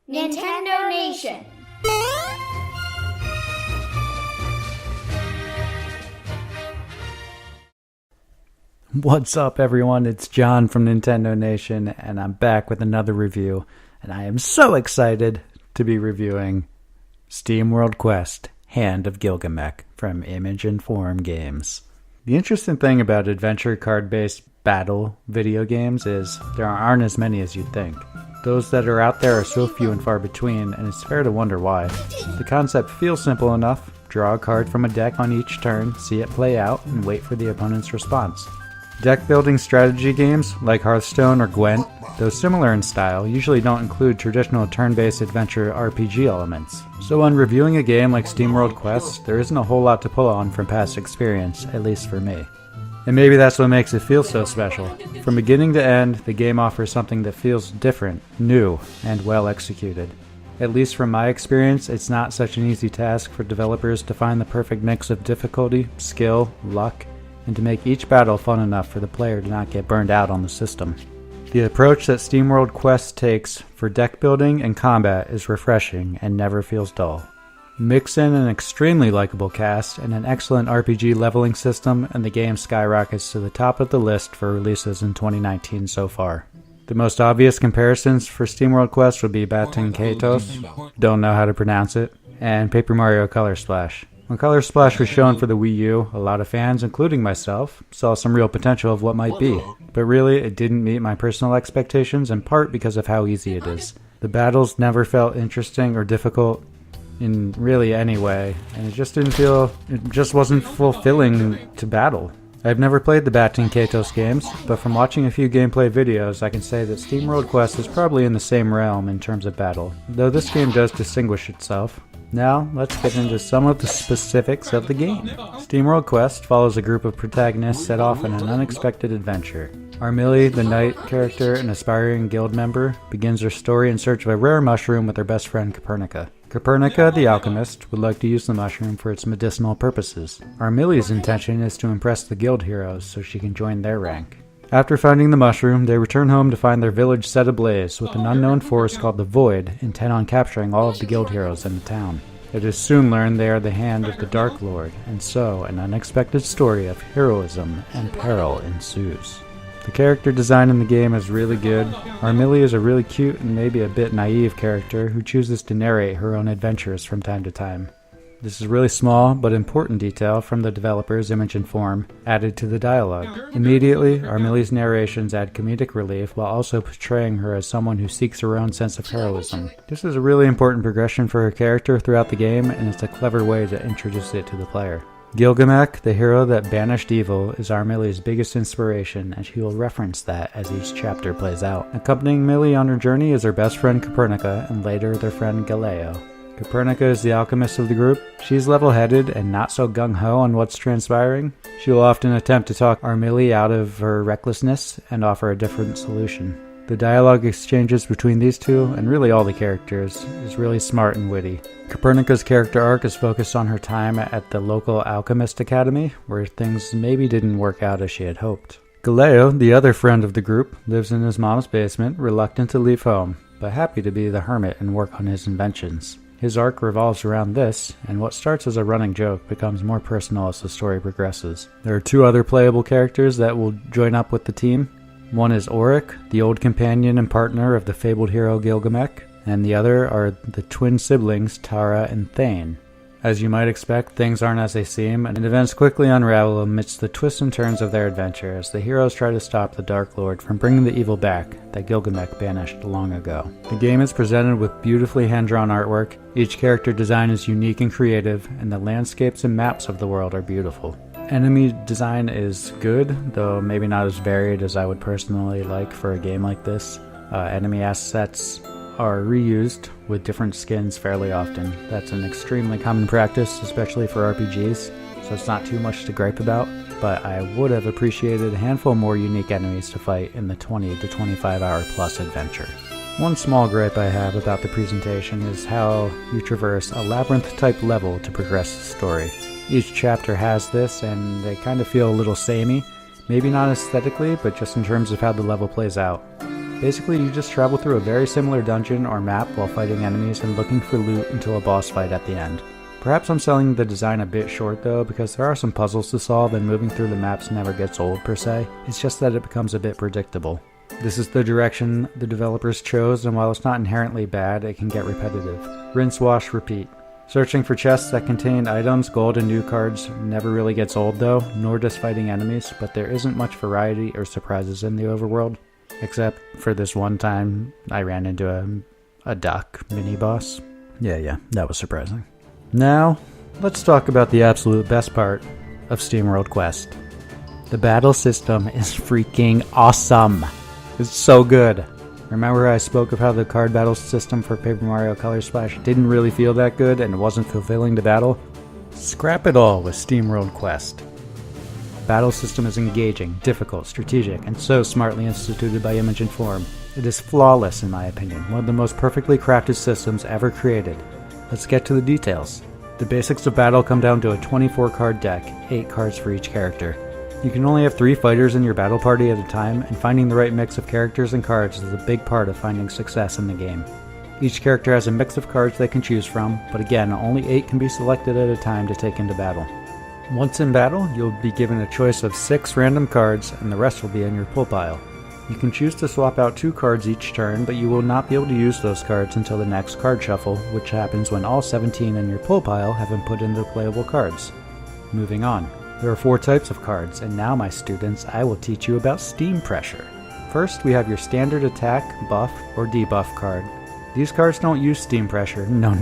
Nintendo Nation. What's up, everyone? It's John from Nintendo Nation, and I'm back with another review, and I am so excited to be reviewing SteamWorld Quest: Hand of Gilgamech from Image and Form Games. The interesting thing about adventure card-based battle video games is there aren't as many as you'd think. Those that are out there are so few and far between, and it's fair to wonder why. The concept feels simple enough: draw a card from a deck on each turn, see it play out, and wait for the opponent's response. Deck-building strategy games, like Hearthstone or Gwent, though similar in style, usually don't include traditional turn-based adventure RPG elements. So when reviewing a game like SteamWorld Quest, there isn't a whole lot to pull on from past experience, at least for me. And maybe that's what makes it feel so special. From beginning to end, the game offers something that feels different, new, and well executed. At least from my experience, it's not such an easy task for developers to find the perfect mix of difficulty, skill, luck, and to make each battle fun enough for the player to not get burned out on the system. The approach that SteamWorld Quest takes for deck building and combat is refreshing and never feels dull. Mix in an extremely likable cast and an excellent RPG leveling system, and the game skyrockets to the top of the list for releases in 2019 so far. The most obvious comparisons for SteamWorld Quest would be Baten Kaitos, don't know how to pronounce it, and Paper Mario Color Splash. When Color Splash was shown for the Wii U, a lot of fans, including myself, saw some real potential of what might be. But really, it didn't meet my personal expectations, in part because of how easy it is. The battles never felt interesting or difficult in really any way, and it just wasn't fulfilling to battle. I've never played the Baten Kaitos games, but from watching a few gameplay videos, I can say that SteamWorld Quest is probably in the same realm in terms of battle, though this game does distinguish itself. Now, let's get into some of the specifics of the game. SteamWorld Quest follows a group of protagonists set off on an unexpected adventure. Armilly, the knight character and aspiring guild member, begins her story in search of a rare mushroom with her best friend Copernica. Copernica, the alchemist, would like to use the mushroom for its medicinal purposes. Armilly's intention is to impress the guild heroes so she can join their rank. After finding the mushroom, they return home to find their village set ablaze with an unknown force called the Void, intent on capturing all of the guild heroes in the town. It is soon learned they are the hand of the Dark Lord, and so an unexpected story of heroism and peril ensues. The character design in the game is really good. Armilly is a really cute and maybe a bit naive character who chooses to narrate her own adventures from time to time. This is a really small but important detail from the developers Image and Form added to the dialogue. Immediately, Armilly's narrations add comedic relief while also portraying her as someone who seeks her own sense of heroism. This is a really important progression for her character throughout the game, and it's a clever way to introduce it to the player. Gilgamech, the hero that banished evil, is Armilly's biggest inspiration, and she will reference that as each chapter plays out. Accompanying Millie on her journey is her best friend Copernica, and later their friend Galileo. Copernica is the alchemist of the group. She's level-headed and not so gung-ho on what's transpiring. She will often attempt to talk Armilly out of her recklessness and offer a different solution. The dialogue exchanges between these two, and really all the characters, is really smart and witty. Copernica's character arc is focused on her time at the local alchemist academy, where things maybe didn't work out as she had hoped. Galileo, the other friend of the group, lives in his mom's basement, reluctant to leave home, but happy to be the hermit and work on his inventions. His arc revolves around this, and what starts as a running joke becomes more personal as the story progresses. There are two other playable characters that will join up with the team. One is Auric, the old companion and partner of the fabled hero Gilgamech, and the other are the twin siblings Tara and Thane. As you might expect, things aren't as they seem, and events quickly unravel amidst the twists and turns of their adventure as the heroes try to stop the Dark Lord from bringing the evil back that Gilgamech banished long ago. The game is presented with beautifully hand-drawn artwork, each character design is unique and creative, and the landscapes and maps of the world are beautiful. Enemy design is good, though maybe not as varied as I would personally like for a game like this. Enemy assets are reused with different skins fairly often. That's an extremely common practice, especially for RPGs, so it's not too much to gripe about, but I would have appreciated a handful more unique enemies to fight in the 20 to 25 hour plus adventure. One small gripe I have about the presentation is how you traverse a labyrinth type level to progress the story. Each chapter has this, and they kind of feel a little samey, maybe not aesthetically, but just in terms of how the level plays out. Basically, you just travel through a very similar dungeon or map while fighting enemies and looking for loot until a boss fight at the end. Perhaps I'm selling the design a bit short though, because there are some puzzles to solve and moving through the maps never gets old per se. It's just that it becomes a bit predictable. This is the direction the developers chose, and while it's not inherently bad, it can get repetitive. Rinse, wash, repeat. Searching for chests that contain items, gold, and new cards never really gets old though, nor does fighting enemies, but there isn't much variety or surprises in the overworld. Except for this one time I ran into a duck mini-boss. Yeah, that was surprising. Now, let's talk about the absolute best part of SteamWorld Quest. The battle system is freaking awesome. It's so good. Remember I spoke of how the card battle system for Paper Mario Color Splash didn't really feel that good and it wasn't fulfilling to battle? Scrap it all with SteamWorld Quest. The battle system is engaging, difficult, strategic, and so smartly instituted by Image and Form. It is flawless in my opinion, one of the most perfectly crafted systems ever created. Let's get to the details. The basics of battle come down to a 24 card deck, 8 cards for each character. You can only have 3 fighters in your battle party at a time, and finding the right mix of characters and cards is a big part of finding success in the game. Each character has a mix of cards they can choose from, but again, only 8 can be selected at a time to take into battle. Once in battle, you'll be given a choice of 6 random cards, and the rest will be in your pull pile. You can choose to swap out 2 cards each turn, but you will not be able to use those cards until the next card shuffle, which happens when all 17 in your pull pile have been put into playable cards. Moving on. There are 4 types of cards, and now my students, I will teach you about Steam Pressure. First, we have your standard attack, buff, or debuff card. These cards don't use Steam Pressure, no.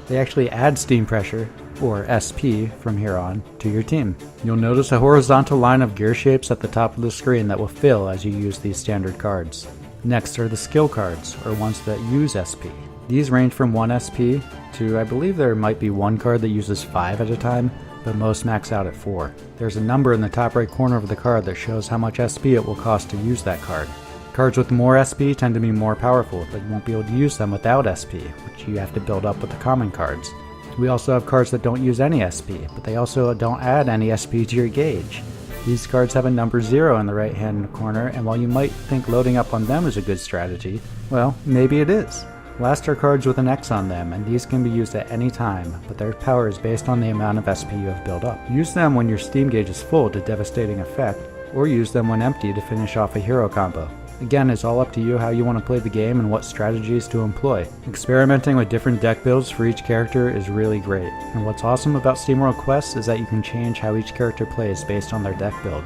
They actually add Steam Pressure, or SP, from here on, to your team. You'll notice a horizontal line of gear shapes at the top of the screen that will fill as you use these standard cards. Next are the skill cards, or ones that use SP. These range from 1 SP to, I believe there might be one card that uses 5 at a time, but most max out at 4. There's a number in the top right corner of the card that shows how much SP it will cost to use that card. Cards with more SP tend to be more powerful, but you won't be able to use them without SP, which you have to build up with the common cards. We also have cards that don't use any SP, but they also don't add any SP to your gauge. These cards have a number 0 in the right hand corner, and while you might think loading up on them is a good strategy, well, maybe it is. Last are cards with an X on them, and these can be used at any time, but their power is based on the amount of SP you have built up. Use them when your Steam gauge is full to devastating effect, or use them when empty to finish off a hero combo. Again, it's all up to you how you want to play the game and what strategies to employ. Experimenting with different deck builds for each character is really great, and what's awesome about SteamWorld Quest is that you can change how each character plays based on their deck build.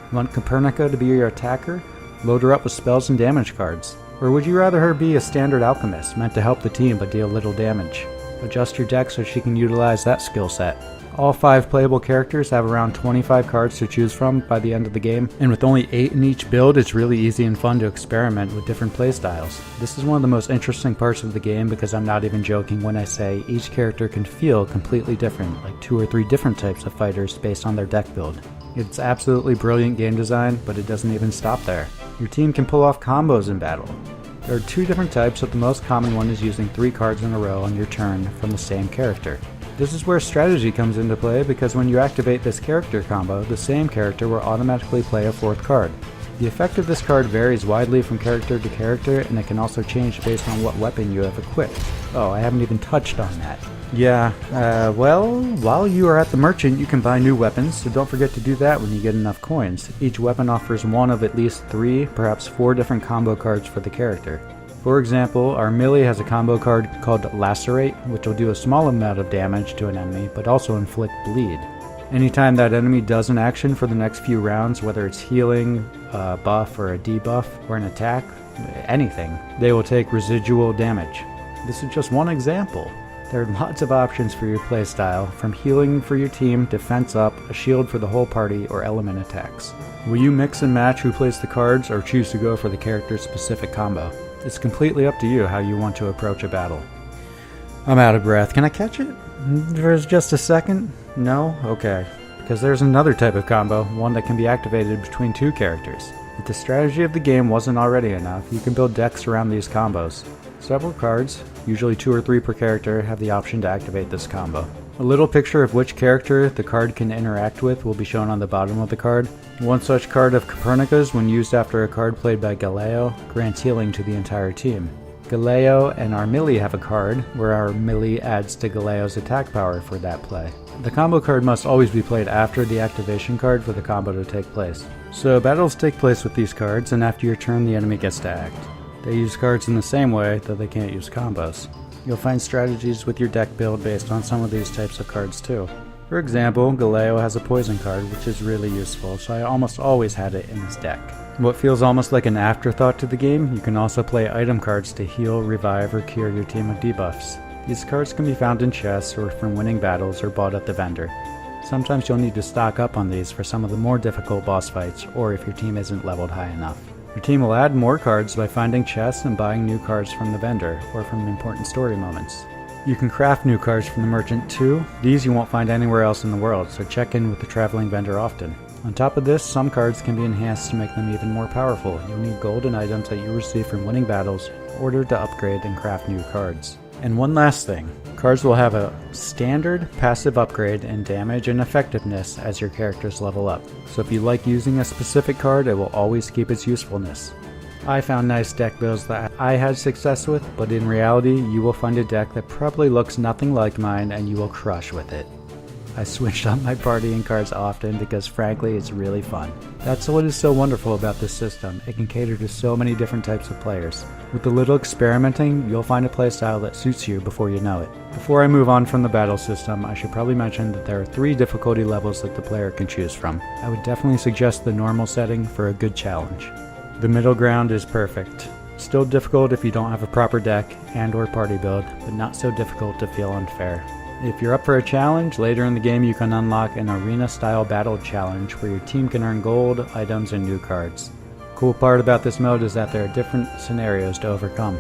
You want Copernica to be your attacker? Load her up with spells and damage cards. Or would you rather her be a standard alchemist, meant to help the team but deal little damage? Adjust your deck so she can utilize that skill set. All 5 playable characters have around 25 cards to choose from by the end of the game, and with only 8 in each build, it's really easy and fun to experiment with different playstyles. This is one of the most interesting parts of the game because I'm not even joking when I say each character can feel completely different, like 2 or 3 different types of fighters based on their deck build. It's absolutely brilliant game design, but it doesn't even stop there. Your team can pull off combos in battle. There are 2 different types, but the most common one is using 3 cards in a row on your turn from the same character. This is where strategy comes into play because when you activate this character combo, the same character will automatically play a 4th card. The effect of this card varies widely from character to character, and it can also change based on what weapon you have equipped. Oh, I haven't even touched on that. Well, while you are at the merchant, you can buy new weapons, so don't forget to do that when you get enough coins. Each weapon offers one of at least 3, perhaps 4 different combo cards for the character. For example, our melee has a combo card called Lacerate, which will do a small amount of damage to an enemy, but also inflict bleed. Anytime that enemy does an action for the next few rounds, whether it's healing, a buff or a debuff, or an attack, anything, they will take residual damage. This is just one example. There are lots of options for your playstyle, from healing for your team, defense up, a shield for the whole party, or element attacks. Will you mix and match who plays the cards, or choose to go for the character's specific combo? It's completely up to you how you want to approach a battle. I'm out of breath. Can I catch it? For just a second? No? Okay. Because there's another type of combo, one that can be activated between 2 characters. If the strategy of the game wasn't already enough, you can build decks around these combos. Several cards, usually 2 or 3 per character, have the option to activate this combo. A little picture of which character the card can interact with will be shown on the bottom of the card. One such card of Copernicus, when used after a card played by Galileo, grants healing to the entire team. Galileo and Armilli have a card, where Armilli adds to Galileo's attack power for that play. The combo card must always be played after the activation card for the combo to take place. So battles take place with these cards, and after your turn the enemy gets to act. They use cards in the same way, though they can't use combos. You'll find strategies with your deck build based on some of these types of cards too. For example, Galileo has a poison card, which is really useful, so I almost always had it in his deck. What feels almost like an afterthought to the game, you can also play item cards to heal, revive, or cure your team of debuffs. These cards can be found in chests or from winning battles or bought at the vendor. Sometimes you'll need to stock up on these for some of the more difficult boss fights, or if your team isn't leveled high enough. Your team will add more cards by finding chests and buying new cards from the vendor, or from important story moments. You can craft new cards from the merchant too. These you won't find anywhere else in the world, so check in with the traveling vendor often. On top of this, some cards can be enhanced to make them even more powerful. You'll need golden items that you receive from winning battles in order to upgrade and craft new cards. And one last thing, cards will have a standard passive upgrade in damage and effectiveness as your characters level up. So if you like using a specific card, it will always keep its usefulness. I found nice deck builds that I had success with, but in reality, you will find a deck that probably looks nothing like mine and you will crush with it. I switched up my party and cards often because frankly it's really fun. That's what is so wonderful about this system, it can cater to so many different types of players. With a little experimenting, you'll find a playstyle that suits you before you know it. Before I move on from the battle system, I should probably mention that there are 3 difficulty levels that the player can choose from. I would definitely suggest the normal setting for a good challenge. The middle ground is perfect. Still difficult if you don't have a proper deck and or party build, but not so difficult to feel unfair. If you're up for a challenge, later in the game you can unlock an arena-style battle challenge where your team can earn gold, items, and new cards. Cool part about this mode is that there are different scenarios to overcome.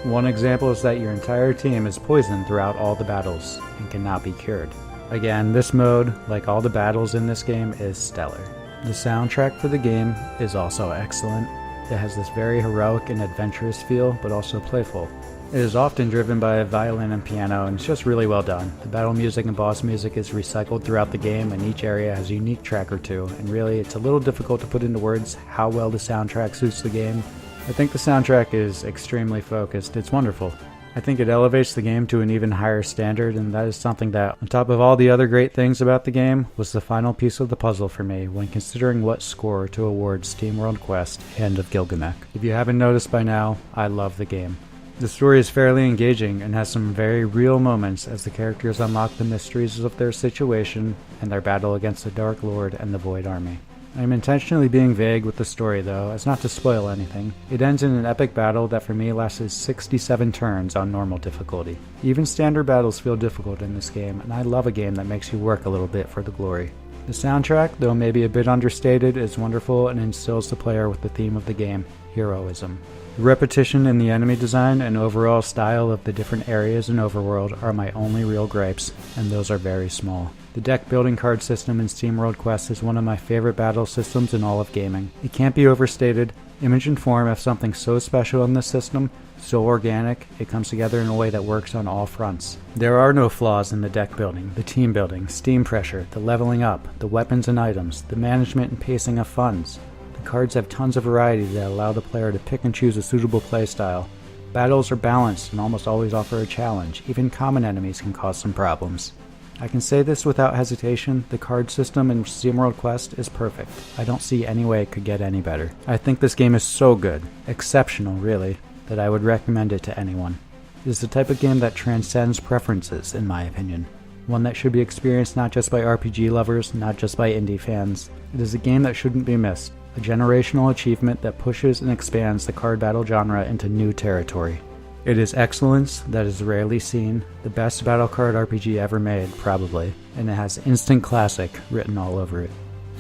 One example is that your entire team is poisoned throughout all the battles and cannot be cured. Again, this mode, like all the battles in this game, is stellar. The soundtrack for the game is also excellent. It has this very heroic and adventurous feel, but also playful. It is often driven by a violin and piano, and it's just really well done. The battle music and boss music is recycled throughout the game, and each area has a unique track or two, and really it's a little difficult to put into words how well the soundtrack suits the game. I think the soundtrack is extremely focused. It's wonderful. I think it elevates the game to an even higher standard, and that is something that, on top of all the other great things about the game, was the final piece of the puzzle for me when considering what score to award SteamWorld Quest Hand of Gilgamech. If you haven't noticed by now, I love the game. The story is fairly engaging and has some very real moments as the characters unlock the mysteries of their situation and their battle against the Dark Lord and the Void Army. I am intentionally being vague with the story though, as not to spoil anything. It ends in an epic battle that for me lasted 67 turns on normal difficulty. Even standard battles feel difficult in this game, and I love a game that makes you work a little bit for the glory. The soundtrack, though maybe a bit understated, is wonderful and instills the player with the theme of the game, heroism. The repetition in the enemy design and overall style of the different areas in Overworld are my only real gripes, and those are very small. The deck building card system in SteamWorld Quest is one of my favorite battle systems in all of gaming. It can't be overstated. Image and form have something so special in this system, so organic, it comes together in a way that works on all fronts. There are no flaws in the deck building, the team building, steam pressure, the leveling up, the weapons and items, the management and pacing of funds. The cards have tons of variety that allow the player to pick and choose a suitable playstyle. Battles are balanced and almost always offer a challenge. Even common enemies can cause some problems. I can say this without hesitation, the card system in SteamWorld Quest is perfect. I don't see any way it could get any better. I think this game is so good, exceptional really, that I would recommend it to anyone. It is the type of game that transcends preferences, in my opinion. One that should be experienced not just by RPG lovers, not just by indie fans. It is a game that shouldn't be missed. A generational achievement that pushes and expands the card battle genre into new territory. It is excellence that is rarely seen, the best battle card RPG ever made, probably, and it has instant classic written all over it.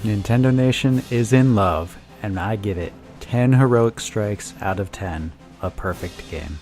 Nintendo Nation is in love, and I give it 10 heroic strikes out of 10, a perfect game.